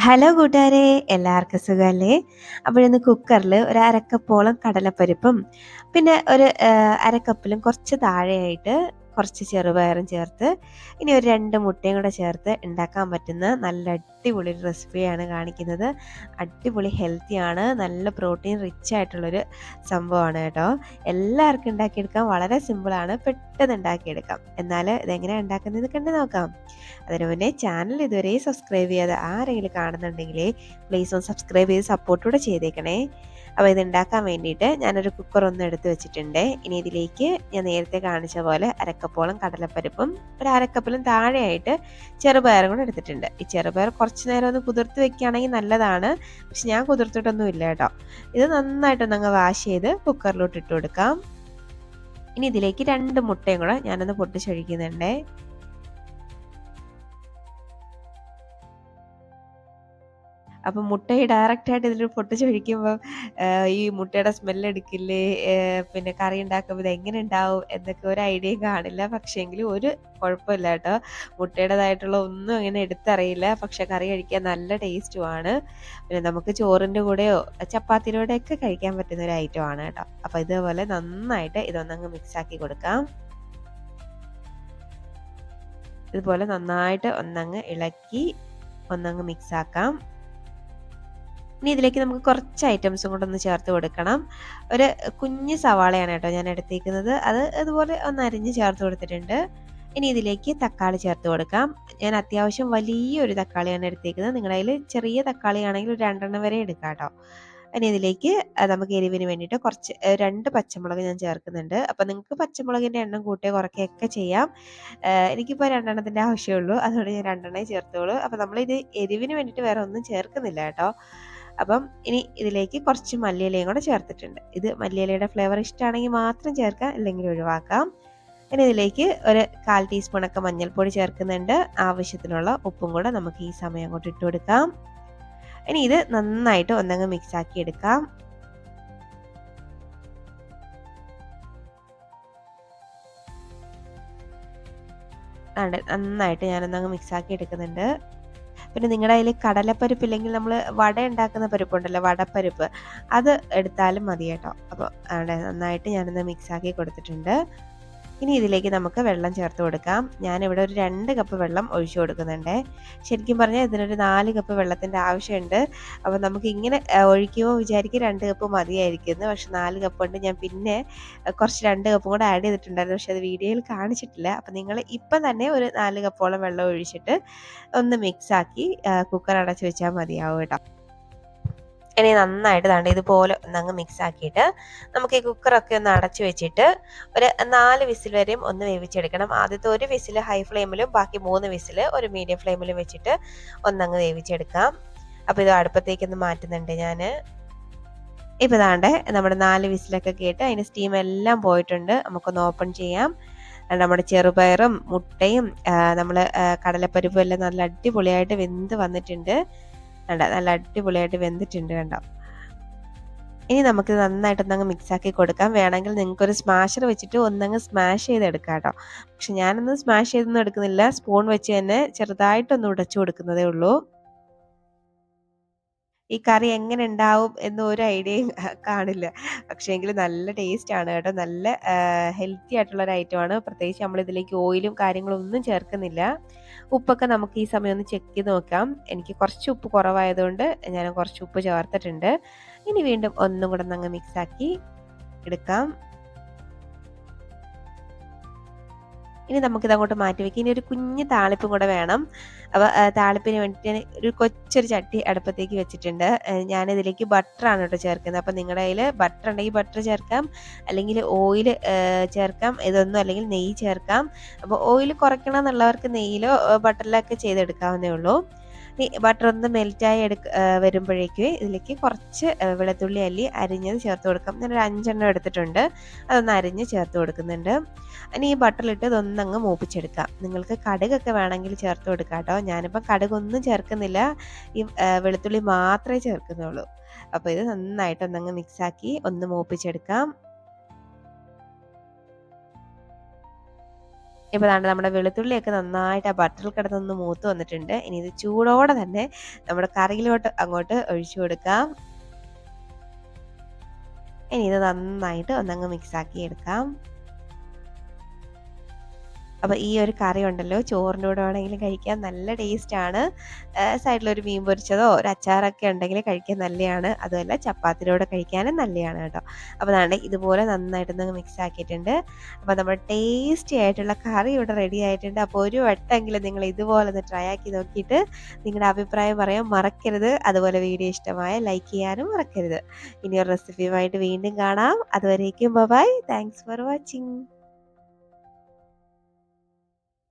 Hello കൂട്ടുകാരെ, എല്ലാവർക്കും സുഖമല്ലേ? അപ്പോഴിന്ന് കുക്കറിൽ ഒരു അരക്കപ്പോളം കടലപ്പരിപ്പും പിന്നെ ഒരു അരക്കപ്പിലും കുറച്ച് താഴെയായിട്ട് കുറച്ച് ചെറുപയറും ചേർത്ത് ഇനി ഒരു 2 മുട്ടയും കൂടെ ചേർത്ത് ഉണ്ടാക്കാൻ പറ്റുന്ന നല്ല അടിപൊളി ഒരു റെസിപ്പിയാണ് കാണിക്കുന്നത്. അടിപൊളി ഹെൽത്തിയാണ്, നല്ല പ്രോട്ടീൻ റിച്ച് ആയിട്ടുള്ളൊരു സംഭവമാണ് കേട്ടോ. എല്ലാവർക്കും ഉണ്ടാക്കിയെടുക്കാൻ വളരെ സിമ്പിളാണ്, പെട്ടെന്ന് ഉണ്ടാക്കിയെടുക്കാം. എന്നാൽ ഇതെങ്ങനെയാണ് ഉണ്ടാക്കുന്നത് കണ്ടു നോക്കാം. അതിനു മുന്നേ ചാനൽ ഇതുവരെ സബ്സ്ക്രൈബ് ചെയ്യാതെ ആരെങ്കിലും കാണുന്നുണ്ടെങ്കിൽ പ്ലീസ് ഒന്ന് സബ്സ്ക്രൈബ് ചെയ്ത് സപ്പോർട്ടൂടെ ചെയ്തേക്കണേ. അപ്പോൾ ഇത് ഉണ്ടാക്കാൻ വേണ്ടിയിട്ട് ഞാനൊരു കുക്കർ ഒന്ന് എടുത്ത് വെച്ചിട്ടുണ്ട്. ഇനി ഇതിലേക്ക് ഞാൻ നേരത്തെ കാണിച്ച പോലെ അരക്കപ്പോളം കടലപ്പരിപ്പും ഒരു അരക്കപ്പിലും താഴെയായിട്ട് ചെറുപയറും കൂടെ എടുത്തിട്ടുണ്ട്. ഈ ചെറുപയർ കുറച്ച് നേരം ഒന്ന് കുതിർത്ത് വെക്കുകയാണെങ്കിൽ നല്ലതാണ്, പക്ഷെ ഞാൻ കുതിർത്തിട്ടൊന്നും ഇല്ല കേട്ടോ. ഇത് നന്നായിട്ടൊന്ന് അങ്ങ് വാഷ് ചെയ്ത് കുക്കറിലോട്ട് ഇട്ട് കൊടുക്കാം. ഇനി ഇതിലേക്ക് 2 മുട്ടയും കൂടെ ഞാനൊന്ന് പൊട്ടിച്ചൊഴിക്കുന്നുണ്ടേ. അപ്പം മുട്ട ഡയറക്റ്റായിട്ട് ഇതിൽ പൊട്ടിച്ചൊഴിക്കുമ്പം ഈ മുട്ടയുടെ സ്മെല്ലടിക്കില്ലേ, പിന്നെ കറി ഉണ്ടാക്കുമ്പോൾ ഇതെങ്ങനെ ഉണ്ടാവും എന്നൊക്കെ ഒരു ഐഡിയയും കാണില്ല. പക്ഷേങ്കിൽ ഒരു കുഴപ്പമില്ല കേട്ടോ. മുട്ടയുടേതായിട്ടുള്ള ഒന്നും അങ്ങനെ എടുത്തറിയില്ല. പക്ഷെ കറി കഴിക്കാൻ നല്ല ടേസ്റ്റുമാണ്. പിന്നെ നമുക്ക് ചോറിൻ്റെ കൂടെയോ ചപ്പാത്തിയുടെ കൂടെയൊക്കെ കഴിക്കാൻ പറ്റുന്ന ഒരു ഐറ്റമാണ് കേട്ടോ. അപ്പോൾ ഇതേപോലെ നന്നായിട്ട് ഇതൊന്നങ്ങ് മിക്സാക്കി കൊടുക്കാം. ഇതുപോലെ നന്നായിട്ട് ഒന്നങ്ങ് ഇളക്കി ഒന്നങ്ങ് മിക്സാക്കാം. ഇനി ഇതിലേക്ക് നമുക്ക് കുറച്ച് ഐറ്റംസും കൂടെ ഒന്ന് ചേർത്ത് കൊടുക്കണം. ഒരു കുഞ്ഞ് സവാളയാണ് കേട്ടോ ഞാൻ എടുത്തേക്കുന്നത്. അത് ഇതുപോലെ ഒന്ന് അരിഞ്ഞ് ചേർത്ത് കൊടുത്തിട്ടുണ്ട്. ഇനി ഇതിലേക്ക് തക്കാളി ചേർത്ത് കൊടുക്കാം. ഞാൻ അത്യാവശ്യം വലിയൊരു തക്കാളിയാണ് എടുത്തേക്കുന്നത്. നിങ്ങളുടെ കയ്യിൽ ചെറിയ തക്കാളിയാണെങ്കിൽ ഒരു 2 വരെ എടുക്കാം കേട്ടോ. ഇനി ഇതിലേക്ക് നമുക്ക് എരിവിന് വേണ്ടിയിട്ട് കുറച്ച് 2 പച്ചമുളക് ഞാൻ ചേർക്കുന്നുണ്ട്. അപ്പോൾ നിങ്ങൾക്ക് പച്ചമുളകിൻ്റെ എണ്ണം കൂട്ടുകയോ കുറയ്ക്കുകയൊക്കെ ചെയ്യാം. എനിക്കിപ്പോൾ 2 ആവശ്യമുള്ളൂ, അതുകൊണ്ട് ഞാൻ 2 ചേർത്തോളൂ. അപ്പോൾ നമ്മളിത് എരിവിന് വേണ്ടിയിട്ട് വേറെ ഒന്നും ചേർക്കുന്നില്ല കേട്ടോ. അപ്പം ഇനി ഇതിലേക്ക് കുറച്ച് മല്ലിയിലയും കൂടെ ചേർത്തിട്ടുണ്ട്. ഇത് മല്ലിയിലയുടെ ഫ്ലേവർ ഇഷ്ടമാണെങ്കിൽ മാത്രം ചേർക്കാം, അല്ലെങ്കിൽ ഒഴിവാക്കാം. ഇനി ഇതിലേക്ക് ഒരു 1/4 ടീസ്പൂണൊക്കെ മഞ്ഞൾപ്പൊടി ചേർക്കുന്നുണ്ട്. ആവശ്യത്തിനുള്ള ഉപ്പും കൂടെ നമുക്ക് ഈ സമയം അങ്ങോട്ട് ഇട്ട് കൊടുക്കാം. ഇനി ഇത് നന്നായിട്ട് ഒന്നങ്ങ് മിക്സ് ആക്കി എടുക്കാം. നന്നായിട്ട് ഞാനൊന്നങ്ങ് മിക്സ് ആക്കി എടുക്കുന്നുണ്ട്. പിന്നെ നിങ്ങളുടെ കയ്യിൽ കടലപ്പരിപ്പ് ഇല്ലെങ്കിൽ നമ്മൾ വട ഉണ്ടാക്കുന്ന പരിപ്പുണ്ടല്ലോ, വടപ്പരിപ്പ്, അത് എടുത്താലും മതി കേട്ടോ. അപ്പോൾ നന്നായിട്ട് ഞാനൊന്ന് മിക്സാക്കി കൊടുത്തിട്ടുണ്ട്. ഇനി ഇതിലേക്ക് നമുക്ക് വെള്ളം ചേർത്ത് കൊടുക്കാം. ഞാനിവിടെ ഒരു 2 കപ്പ് വെള്ളം ഒഴിച്ചു കൊടുക്കുന്നുണ്ട്. ശരിക്കും പറഞ്ഞാൽ ഇതിനൊരു 4 കപ്പ് വെള്ളത്തിൻ്റെ ആവശ്യമുണ്ട്. അപ്പോൾ നമുക്ക് ഇങ്ങനെ ഒഴിക്കുമ്പോൾ വിചാരിക്കും 2 കപ്പ് മതിയായിരിക്കുമെന്ന്. പക്ഷെ 4 കപ്പ് കൊണ്ട് ഞാൻ പിന്നെ കുറച്ച് 2 കപ്പും കൂടെ ആഡ് ചെയ്തിട്ടുണ്ടായിരുന്നു. പക്ഷെ അത് വീഡിയോയിൽ കാണിച്ചിട്ടില്ല. അപ്പോൾ നിങ്ങൾ ഇപ്പം തന്നെ ഒരു 4 കപ്പോളം വെള്ളം ഒഴിച്ചിട്ട് ഒന്ന് മിക്സാക്കി കുക്കർ അടച്ച് വെച്ചാൽ മതിയാവും കേട്ടോ. ഇനി നന്നായിട്ട് ഇതുപോലെ ഒന്നങ്ങ് മിക്സ് ആക്കിയിട്ട് നമുക്ക് ഈ കുക്കറൊക്കെ ഒന്ന് അടച്ചു വെച്ചിട്ട് ഒരു 4 വിസിൽ വരെയും ഒന്ന് വേവിച്ചെടുക്കണം. ആദ്യത്തെ ഒരു വിസിൽ ഹൈ ഫ്ലെയിമിലും ബാക്കി 3 വിസിൽ ഒരു മീഡിയം ഫ്ലെയിമിലും വെച്ചിട്ട് ഒന്നങ്ങ് വേവിച്ചെടുക്കാം. അപ്പോൾ ഇത് അടുപ്പത്തേക്കൊന്ന് മാറ്റുന്നുണ്ട് ഞാൻ. ഇപ്പോൾ നമ്മുടെ 4 വിസിലൊക്കെ കേട്ട് അതിൻ്റെ സ്റ്റീം എല്ലാം പോയിട്ടുണ്ട്. നമുക്കൊന്ന് ഓപ്പൺ ചെയ്യാം. നമ്മുടെ ചെറുപയറും മുട്ടയും നമ്മൾ കടലപ്പരിപ്പും എല്ലാം നല്ല അടിപൊളിയായിട്ട് വെന്ത് വന്നിട്ടുണ്ട്. നല്ല അടിപൊളിയായിട്ട് വെന്തിട്ടുണ്ട് കണ്ടോ. ഇനി നമുക്ക് നന്നായിട്ടൊന്നങ്ങ് മിക്സാക്കി കൊടുക്കാം. വേണമെങ്കിൽ നിങ്ങൾക്കൊരു സ്മാഷർ വെച്ചിട്ട് ഒന്നങ്ങ് സ്മാഷ് ചെയ്തെടുക്കാം കേട്ടോ. പക്ഷെ ഞാനൊന്നും സ്മാഷ് ചെയ്തൊന്നും എടുക്കുന്നില്ല, സ്പൂൺ വെച്ച് തന്നെ ചെറുതായിട്ടൊന്ന് ഉടച്ചു കൊടുക്കുന്നതേ ഉള്ളൂ. ഈ കറി എങ്ങനെ ഉണ്ടാവും എന്ന് ഒരു ഐഡിയയും കാണില്ല. പക്ഷേങ്കിൽ നല്ല ടേസ്റ്റാണ് കേട്ടോ. നല്ല ഹെൽത്തി ആയിട്ടുള്ളൊരു ഐറ്റമാണ്. പ്രത്യേകിച്ച് നമ്മളിതിലേക്ക് ഓയിലും കാര്യങ്ങളും ഒന്നും ചേർക്കുന്നില്ല. ഉപ്പൊക്കെ നമുക്ക് ഈ സമയം ഒന്ന് ചെക്ക് ചെയ്ത് നോക്കാം. എനിക്ക് കുറച്ച് ഉപ്പ് കുറവായതുകൊണ്ട് ഞാൻ കുറച്ച് ഉപ്പ് ചേർത്തിട്ടുണ്ട്. ഇനി വീണ്ടും ഒന്നും കൂടെ ഒന്ന് അങ്ങ് മിക്സാക്കി എടുക്കാം. ഇനി നമുക്കിത് അങ്ങോട്ട് മാറ്റി വെക്കാം. ഇനി ഒരു കുഞ്ഞ് താളിപ്പും കൂടെ വേണം. അപ്പോൾ താളിപ്പിന് വേണ്ടിയിട്ട് ഒരു കൊച്ചൊരു ചട്ടി അടുപ്പത്തേക്ക് വെച്ചിട്ടുണ്ട്. ഞാനിതിലേക്ക് ബട്ടറാണ് കേട്ടോ ചേർക്കുന്നത്. അപ്പോൾ നിങ്ങളുടെ കയ്യിൽ ബട്ടർ ഉണ്ടെങ്കിൽ ബട്ടർ ചേർക്കാം, അല്ലെങ്കിൽ ഓയിൽ ചേർക്കാം. ഇതൊന്നും അല്ലെങ്കിൽ നെയ്യ് ചേർക്കാം. അപ്പോൾ ഓയിൽ കുറയ്ക്കണം എന്നുള്ളവർക്ക് നെയ്യിലോ ബട്ടറിലൊക്കെ ചെയ്തെടുക്കാവുന്നേ ഉള്ളൂ. ഈ ബട്ടർ ഒന്ന് മെൽറ്റായി വരുമ്പോഴേക്കും ഇതിലേക്ക് കുറച്ച് വെളുത്തുള്ളി അല്ലി അരിഞ്ഞത് ചേർത്ത് കൊടുക്കാം. ഞാനൊരു 5 എടുത്തിട്ടുണ്ട്. അതൊന്ന് അരിഞ്ഞ് ചേർത്ത് കൊടുക്കുന്നുണ്ട്. ഇനി ഈ ബട്ടറിലിട്ട് ഇതൊന്നങ്ങ് മൂപ്പിച്ചെടുക്കാം. നിങ്ങൾക്ക് കടുകൊക്കെ വേണമെങ്കിൽ ചേർത്ത് കൊടുക്കാം കേട്ടോ. ഞാനിപ്പം കടുകൊന്നും ചേർക്കുന്നില്ല, ഈ വെളുത്തുള്ളി മാത്രമേ ചേർക്കുന്നുള്ളൂ. അപ്പോൾ ഇത് നന്നായിട്ടൊന്നങ്ങ് മിക്സാക്കി ഒന്ന് മൂപ്പിച്ചെടുക്കാം. ഇപ്പോൾ ദാണ്ടെ നമ്മുടെ വെളുത്തുള്ളിയൊക്കെ നന്നായിട്ട് ആ ബട്ടറിൽ കിടന്നൊന്ന് മൂത്ത് വന്നിട്ടുണ്ട്. ഇനി ഇത് ചൂടോടെ തന്നെ നമ്മുടെ കറിയിലോട്ട് അങ്ങോട്ട് ഒഴിച്ചു കൊടുക്കാം. ഇനി ഇത് നന്നായിട്ട് ഒന്നങ്ങ് മിക്സാക്കി എടുക്കാം. അപ്പോൾ ഈ ഒരു കറി ഉണ്ടല്ലോ ചോറിൻ്റെ കൂടെ വേണമെങ്കിലും കഴിക്കാൻ നല്ല ടേസ്റ്റാണ്. സൈഡിലൊരു മീൻ പൊരിച്ചതോ ഒരു അച്ചാറൊക്കെ ഉണ്ടെങ്കിൽ കഴിക്കാൻ നല്ലതാണ്. അതുമല്ല ചപ്പാത്തിയുടെ കൂടെ കഴിക്കാനും നല്ലതാണ് കേട്ടോ. അപ്പോൾ ദാണ്ടെ ഇതുപോലെ നന്നായിട്ടൊന്ന് മിക്സ് ആക്കിയിട്ടുണ്ട്. അപ്പോൾ നമ്മുടെ ടേസ്റ്റി ആയിട്ടുള്ള കറി ഇവിടെ റെഡി ആയിട്ടുണ്ട്. അപ്പോൾ ഒരു വട്ടമെങ്കിലും നിങ്ങൾ ഇതുപോലെ ഒന്ന് ട്രൈ ആക്കി നോക്കിയിട്ട് നിങ്ങളുടെ അഭിപ്രായം പറയാൻ മറക്കരുത്. അതുപോലെ വീഡിയോ ഇഷ്ടമായ ലൈക്ക് ചെയ്യാനും മറക്കരുത്. ഇനി ഒരു റെസിപ്പിയുമായിട്ട് വീണ്ടും കാണാം. അതുവരേക്കും ബൈ. Thanks for watching.